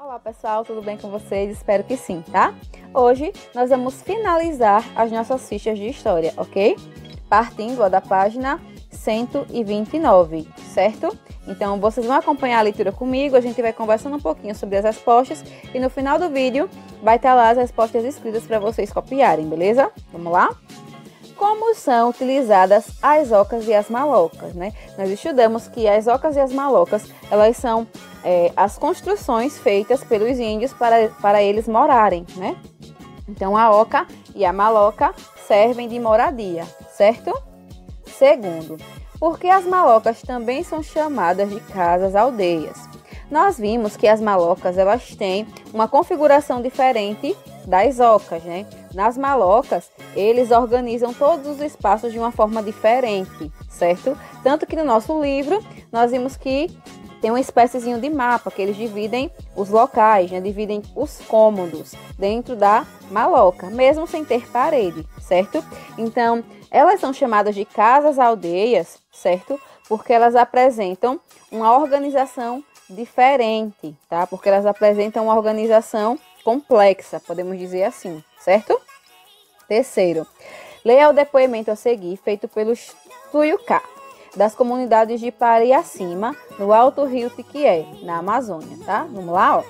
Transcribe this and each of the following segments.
Olá pessoal, tudo bem com vocês? Espero que sim, tá? Hoje nós vamos finalizar as nossas fichas de história, ok? Partindo da página 129, certo? Então vocês vão acompanhar a leitura comigo, a gente vai conversando um pouquinho sobre as respostas e no final do vídeo vai estar lá as respostas escritas para vocês copiarem, beleza? Vamos lá? Como são utilizadas as ocas e as malocas, né? Nós estudamos que as ocas e as malocas, elas são as construções feitas pelos índios para eles morarem, né? Então, a oca e a maloca servem de moradia, certo? Segundo, porque as malocas também são chamadas de casas-aldeias. Nós vimos que as malocas, elas têm uma configuração diferente das ocas, né? Nas malocas, eles organizam todos os espaços de uma forma diferente, certo? Tanto que no nosso livro, nós vimos que tem uma espéciezinho de mapa, que eles dividem os locais, né? Dividem os cômodos dentro da maloca, mesmo sem ter parede, certo? Então, elas são chamadas de casas-aldeias, certo? Porque elas apresentam uma organização diferente, tá? Porque elas apresentam uma organização complexa, podemos dizer assim, certo? Terceiro, leia o depoimento a seguir, feito pelos Tuiucá, das comunidades de Pariacima, no Alto Rio Tiquié, na Amazônia, tá? Vamos lá, ó.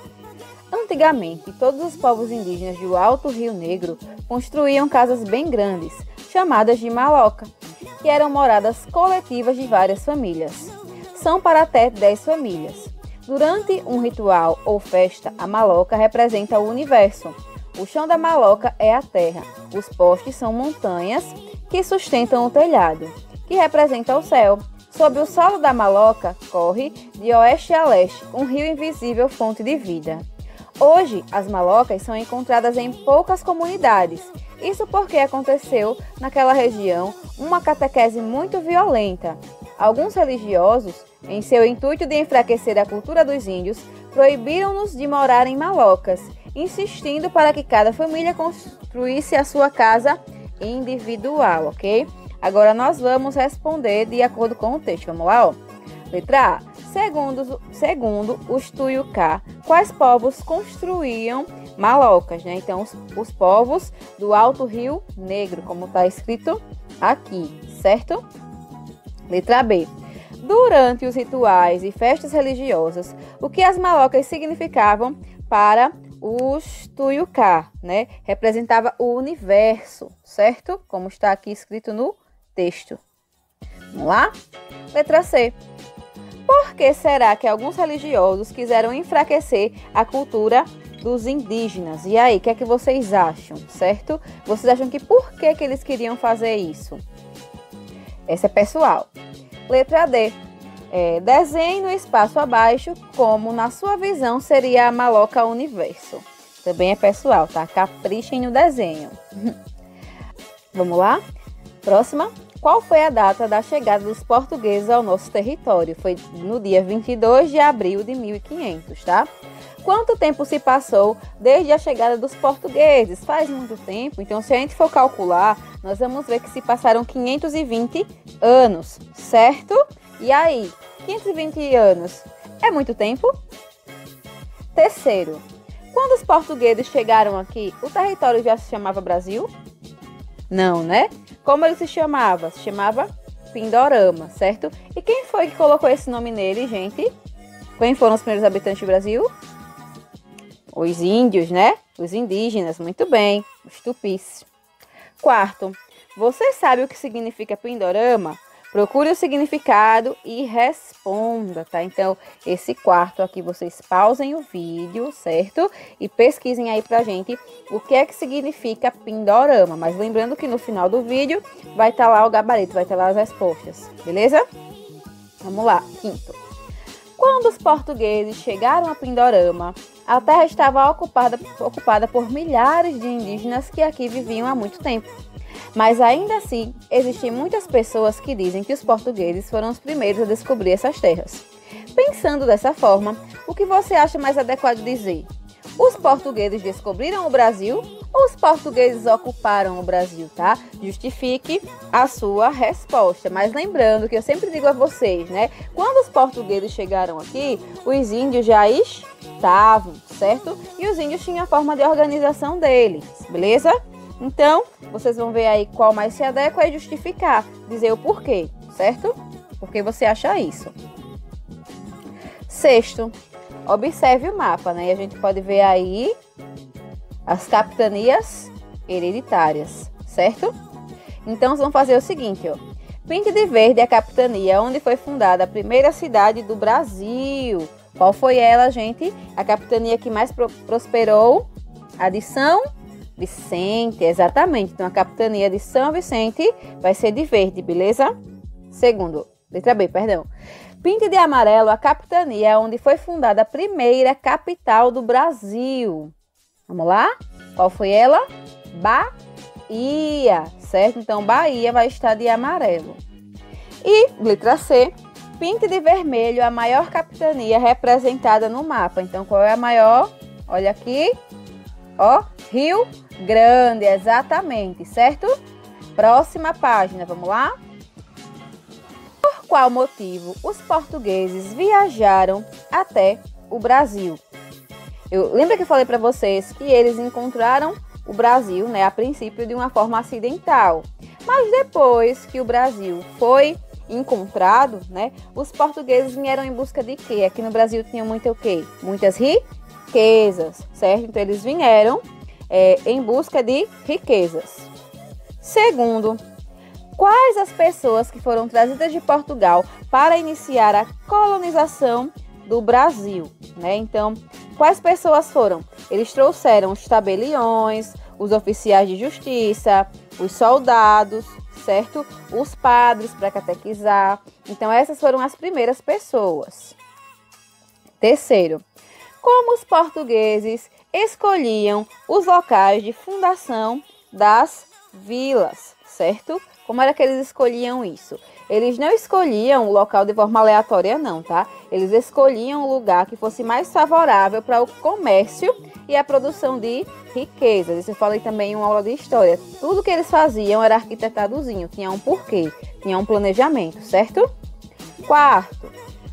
Antigamente, todos os povos indígenas do Alto Rio Negro construíam casas bem grandes, chamadas de maloca, que eram moradas coletivas de várias famílias. São para até 10 famílias. Durante um ritual ou festa, a maloca representa o universo. O chão da maloca é a terra. Os postes são montanhas que sustentam o telhado, que representa o céu. Sob o solo da maloca corre, de oeste a leste, um rio invisível, fonte de vida. Hoje, as malocas são encontradas em poucas comunidades. Isso porque aconteceu naquela região uma catequese muito violenta. Alguns religiosos, em seu intuito de enfraquecer a cultura dos índios, proibiram-nos de morar em malocas, insistindo para que cada família construísse a sua casa individual, ok? Agora nós vamos responder de acordo com o texto. Vamos lá, ó. Letra A. Segundo os Tuiucá, quais povos construíam malocas, né? Então, os povos do Alto Rio Negro, como está escrito aqui, certo? Letra B. Durante os rituais e festas religiosas, o que as malocas significavam para os Tuiucá, né? Representava o universo, certo? Como está aqui escrito no texto. Vamos lá? Letra C. Por que será que alguns religiosos quiseram enfraquecer a cultura dos indígenas? E aí, o que é que vocês acham, certo? Vocês acham que por que eles queriam fazer isso? Essa é pessoal. Letra D. Desenhe no espaço abaixo como, na sua visão, seria a maloca universo. Também é pessoal, tá? Caprichem no desenho. Vamos lá? Próxima. Qual foi a data da chegada dos portugueses ao nosso território? Foi no dia 22 de abril de 1500, tá? Quanto tempo se passou desde a chegada dos portugueses? Faz muito tempo. Então, se a gente for calcular, nós vamos ver que se passaram 520 anos, certo? E aí, 520 anos é muito tempo? Terceiro, quando os portugueses chegaram aqui, o território já se chamava Brasil? Não, né? Como ele se chamava? Se chamava Pindorama, certo? E quem foi que colocou esse nome nele, gente? Quem foram os primeiros habitantes do Brasil? Os índios, né? Os indígenas, muito bem. Os tupis. Quarto, você sabe o que significa Pindorama? Procure o significado e responda, tá? Então, esse quarto aqui, vocês pausem o vídeo, certo? E pesquisem aí pra gente o que é que significa Pindorama. Mas lembrando que no final do vídeo vai estar lá o gabarito, vai estar lá as respostas, beleza? Vamos lá, quinto. Quando os portugueses chegaram a Pindorama, a terra estava ocupada por milhares de indígenas que aqui viviam há muito tempo. Mas ainda assim, existem muitas pessoas que dizem que os portugueses foram os primeiros a descobrir essas terras. Pensando dessa forma, o que você acha mais adequado dizer? Os portugueses descobriram o Brasil os portugueses ocuparam o Brasil, tá? Justifique a sua resposta. Mas lembrando que eu sempre digo a vocês, né? Quando os portugueses chegaram aqui, os índios já estavam, certo? E os índios tinham a forma de organização deles, beleza? Então, vocês vão ver aí qual mais se adequa e justificar, dizer o porquê, certo? Por que você acha isso? Sexto, observe o mapa, né? E a gente pode ver aí as capitanias hereditárias, certo? Então, vamos fazer o seguinte, ó. Pinte de verde a capitania onde foi fundada a primeira cidade do Brasil. Qual foi ela, gente? A capitania que mais prosperou? A de São Vicente, exatamente. Então, a capitania de São Vicente vai ser de verde, beleza? Segundo, letra B, perdão. Pinte de amarelo a capitania onde foi fundada a primeira capital do Brasil. Vamos lá? Qual foi ela? Bahia, certo? Então, Bahia vai estar de amarelo. E, letra C, pinte de vermelho a maior capitania representada no mapa. Então, qual é a maior? Olha aqui, ó, Rio Grande, exatamente, certo? Próxima página, vamos lá? Por qual motivo os portugueses viajaram até o Brasil? Lembra que eu falei para vocês que eles encontraram o Brasil, né, a princípio de uma forma acidental. Mas depois que o Brasil foi encontrado, né, os portugueses vieram em busca de quê? Aqui no Brasil tinha muito o quê? Muitas riquezas, certo? Então eles vieram em busca de riquezas. Segundo, quais as pessoas que foram trazidas de Portugal para iniciar a colonização do Brasil, né? Então, quais pessoas foram? Eles trouxeram os tabeliões, os oficiais de justiça, os soldados, certo? Os padres para catequizar. Então, essas foram as primeiras pessoas. Terceiro, como os portugueses escolhiam os locais de fundação das vilas, certo? Como era que eles escolhiam isso? Eles não escolhiam o local de forma aleatória, não, tá? Eles escolhiam o lugar que fosse mais favorável para o comércio e a produção de riquezas. Isso eu falei também em uma aula de história. Tudo que eles faziam era arquitetadozinho, tinha um porquê, tinha um planejamento, certo? Quarto,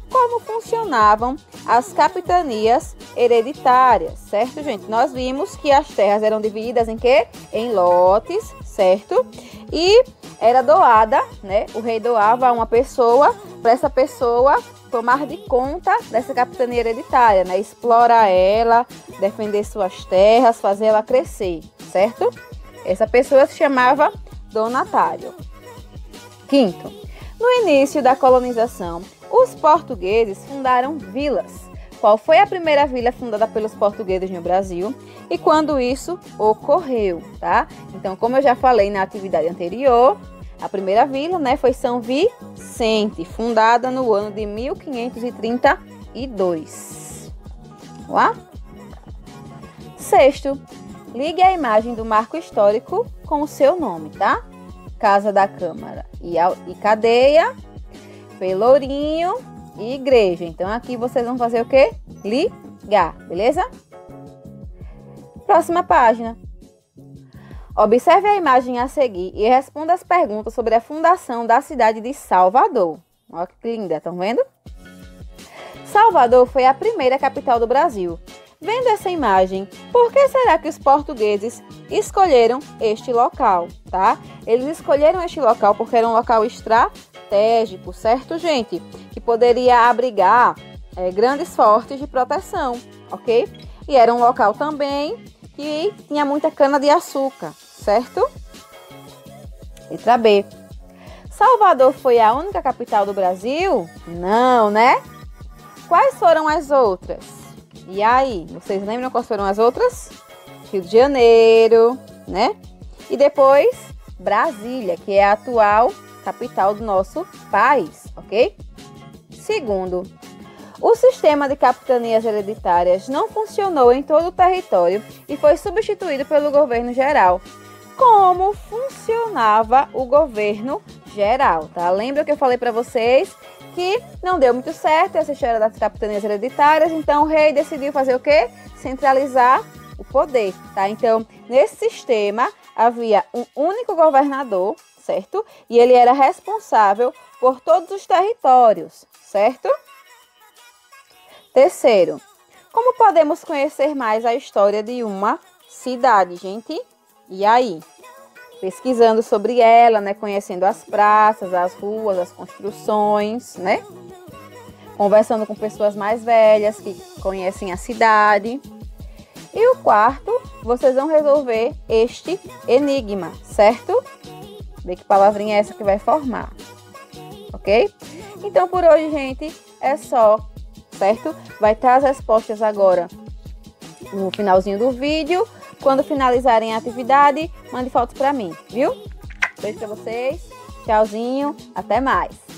como funcionavam as capitanias hereditárias, certo, gente? Nós vimos que as terras eram divididas em quê? Em lotes, certo? E era doada, né? O rei doava a uma pessoa, para essa pessoa tomar de conta dessa capitania hereditária, né? Explorar ela, defender suas terras, fazer ela crescer, certo? Essa pessoa se chamava donatário. Quinto, no início da colonização, os portugueses fundaram vilas. Qual foi a primeira vila fundada pelos portugueses no Brasil e quando isso ocorreu, tá? Então, como eu já falei na atividade anterior, a primeira vila, né, foi São Vicente, fundada no ano de 1532. Vamos lá? Sexto, ligue a imagem do marco histórico com o seu nome, tá? Casa da Câmara e cadeia, Pelourinho e igreja. Então, aqui vocês vão fazer o quê? Ligar, beleza? Próxima página. Observe a imagem a seguir e responda as perguntas sobre a fundação da cidade de Salvador. Olha que linda, estão vendo? Salvador foi a primeira capital do Brasil. Vendo essa imagem, por que será que os portugueses escolheram este local, tá? Eles escolheram este local porque era um local estratégico, certo, gente? Que poderia abrigar grandes fortes de proteção, ok? E era um local também que tinha muita cana-de-açúcar, certo? Letra B. Salvador foi a única capital do Brasil? Não, né? Quais foram as outras? E aí, vocês lembram quais foram as outras? Rio de Janeiro, né? E depois, Brasília, que é a atual capital do nosso país, ok? Segundo, o sistema de capitanias hereditárias não funcionou em todo o território e foi substituído pelo governo geral. Como funcionava o governo geral, tá? Lembra que eu falei para vocês que não deu muito certo essa história das capitanias hereditárias, então o rei decidiu fazer o quê? Centralizar o poder, tá? Então, nesse sistema, havia um único governador, certo? E ele era responsável por todos os territórios, certo? Terceiro, como podemos conhecer mais a história de uma cidade, gente? E aí? Pesquisando sobre ela, né? Conhecendo as praças, as ruas, as construções, né? Conversando com pessoas mais velhas que conhecem a cidade. E o quarto, vocês vão resolver este enigma, certo? Ver que palavrinha é essa que vai formar, ok? Então, por hoje, gente, é só, certo? Vai estar as respostas agora no finalzinho do vídeo. Quando finalizarem a atividade, mande fotos para mim, viu? Beijo para vocês, tchauzinho, até mais!